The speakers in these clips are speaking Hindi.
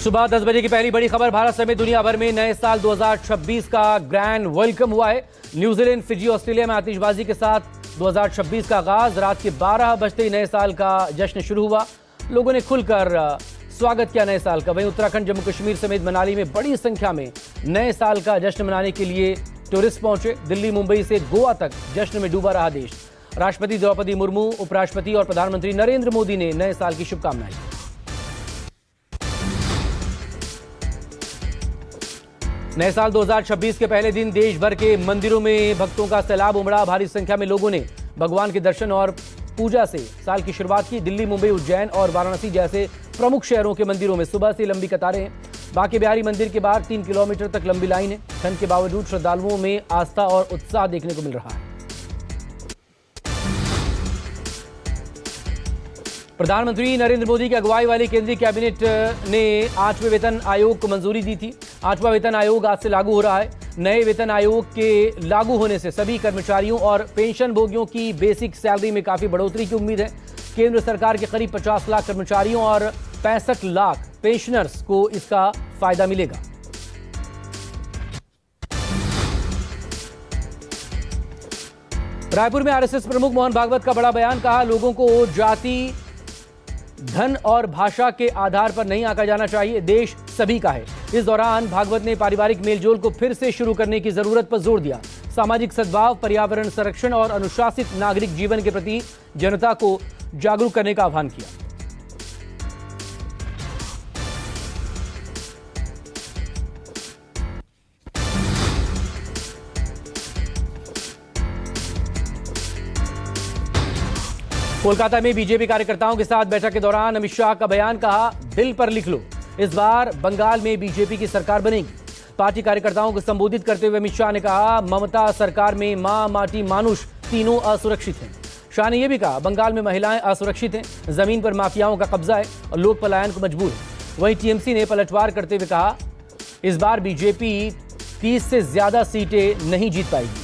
सुबह 10 बजे की पहली बड़ी खबर। भारत समेत दुनिया भर में नए साल 2026 का ग्रैंड वेलकम हुआ है। न्यूजीलैंड, फिजी, ऑस्ट्रेलिया में आतिशबाजी के साथ 2026 का आगाज। रात के 12 बजते ही नए साल का जश्न शुरू हुआ। लोगों ने खुलकर स्वागत किया नए साल का। वहीं उत्तराखंड, जम्मू कश्मीर समेत मनाली में बड़ी संख्या में नए साल का जश्न मनाने के लिए टूरिस्ट पहुंचे। दिल्ली, मुंबई से गोवा तक जश्न में डूबा रहा देश। राष्ट्रपति द्रौपदी मुर्मू, उपराष्ट्रपति और प्रधानमंत्री नरेंद्र मोदी ने नए साल की शुभकामनाएं दी। नए साल 2026 के पहले दिन देश भर के मंदिरों में भक्तों का सैलाब उमड़ा। भारी संख्या में लोगों ने भगवान के दर्शन और पूजा से साल की शुरुआत की। दिल्ली, मुंबई, उज्जैन और वाराणसी जैसे प्रमुख शहरों के मंदिरों में सुबह से लंबी कतारें हैं। बांके बिहारी मंदिर के बाहर 3 किलोमीटर तक लंबी लाइन है। ठंड के बावजूद श्रद्धालुओं में आस्था और उत्साह देखने को मिल रहा है। प्रधानमंत्री नरेंद्र मोदी की अगुवाई वाली केंद्रीय कैबिनेट ने 8वें वेतन आयोग को मंजूरी दी थी। 8वां वेतन आयोग आज से लागू हो रहा है। नए वेतन आयोग के लागू होने से सभी कर्मचारियों और पेंशन भोगियों की बेसिक सैलरी में काफी बढ़ोतरी की उम्मीद है। केंद्र सरकार के करीब 50 लाख कर्मचारियों और 65 लाख पेंशनर्स को इसका फायदा मिलेगा। रायपुर में आरएसएस प्रमुख मोहन भागवत का बड़ा बयान। कहा, लोगों को जाति, धन और भाषा के आधार पर नहीं आंका जाना चाहिए। देश सभी का है। इस दौरान भागवत ने पारिवारिक मेलजोल को फिर से शुरू करने की जरूरत पर जोर दिया। सामाजिक सद्भाव, पर्यावरण संरक्षण और अनुशासित नागरिक जीवन के प्रति जनता को जागरूक करने का आह्वान किया। कोलकाता में बीजेपी कार्यकर्ताओं के साथ बैठक के दौरान अमित शाह का बयान। कहा, दिल पर लिख लो, इस बार बंगाल में बीजेपी की सरकार बनेगी। पार्टी कार्यकर्ताओं को संबोधित करते हुए अमित शाह ने कहा, ममता सरकार में मां, माटी, मानुष तीनों असुरक्षित हैं। शाह ने यह भी कहा, बंगाल में महिलाएं असुरक्षित हैं, जमीन पर माफियाओं का कब्जा है और लोग पलायन को मजबूर हैं। वहीं टीएमसी ने पलटवार करते हुए कहा, इस बार बीजेपी 30 से ज्यादा सीटें नहीं जीत पाएगी।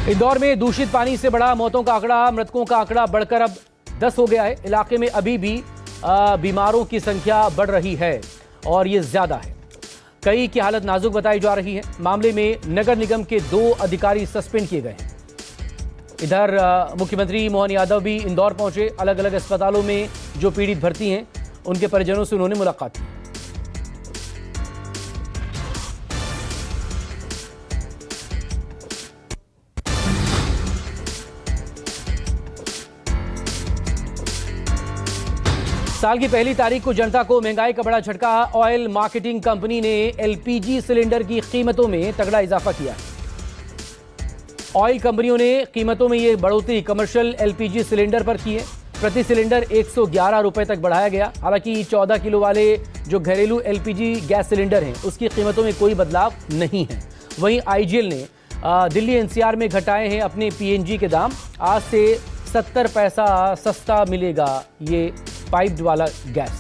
इंदौर में दूषित पानी से बढ़ा मौतों का आंकड़ा। मृतकों का आंकड़ा बढ़कर अब 10 हो गया है। इलाके में अभी भी बीमारों की संख्या बढ़ रही है और ये ज्यादा है। कई की हालत नाजुक बताई जा रही है। मामले में नगर निगम के 2 अधिकारी सस्पेंड किए गए हैं। इधर मुख्यमंत्री मोहन यादव भी इंदौर पहुंचे। अलग अलग अस्पतालों में जो पीड़ित भर्ती हैं उनके परिजनों से उन्होंने मुलाकात की। साल की पहली तारीख को जनता को महंगाई का बड़ा झटका। ऑयल मार्केटिंग कंपनी ने एलपीजी सिलेंडर की कीमतों में तगड़ा इजाफा किया। ऑयल कंपनियों ने कीमतों में यह बढ़ोतरी कमर्शियल एलपीजी सिलेंडर पर की है। प्रति सिलेंडर 111 रुपए तक बढ़ाया गया। हालांकि 14 किलो वाले जो घरेलू एलपीजी गैस सिलेंडर हैं उसकी कीमतों में कोई बदलाव नहीं है। वहीं आईजीएल ने दिल्ली एनसीआर में घटाए हैं अपने पीएनजी के दाम। आज से 70 पैसा सस्ता मिलेगा ये पाइप्ड वाला गैस।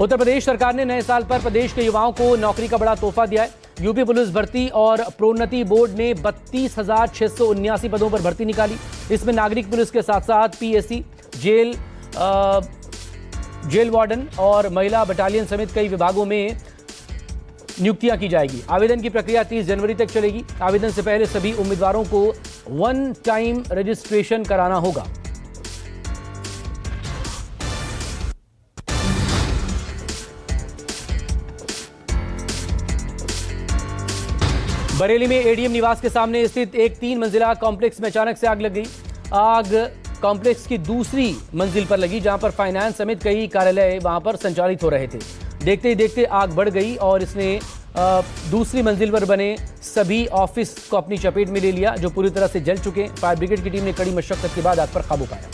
उत्तर प्रदेश सरकार ने नए साल पर प्रदेश के युवाओं को नौकरी का बड़ा तोहफा दिया है। यूपी पुलिस भर्ती और प्रोन्नति बोर्ड ने 32,679 पदों पर भर्ती निकाली। इसमें नागरिक पुलिस के साथ साथ पीएससी, जेल वार्डन और महिला बटालियन समेत कई विभागों में नियुक्तियां की जाएगी। आवेदन की प्रक्रिया 30 जनवरी तक चलेगी। आवेदन से पहले सभी उम्मीदवारों को 1 टाइम रजिस्ट्रेशन कराना होगा। बरेली में एडीएम निवास के सामने स्थित एक 3 मंजिला कॉम्प्लेक्स में अचानक से आग लग गई। आग कॉम्प्लेक्स की दूसरी मंजिल पर लगी, जहां पर फाइनेंस समेत कई कार्यालय वहां पर संचालित हो रहे थे। देखते ही देखते आग बढ़ गई और इसने दूसरी मंजिल पर बने सभी ऑफिस को अपनी चपेट में ले लिया, जो पूरी तरह से जल चुके हैं। फायर ब्रिगेड की टीम ने कड़ी मशक्कत के बाद आग पर काबू पाया।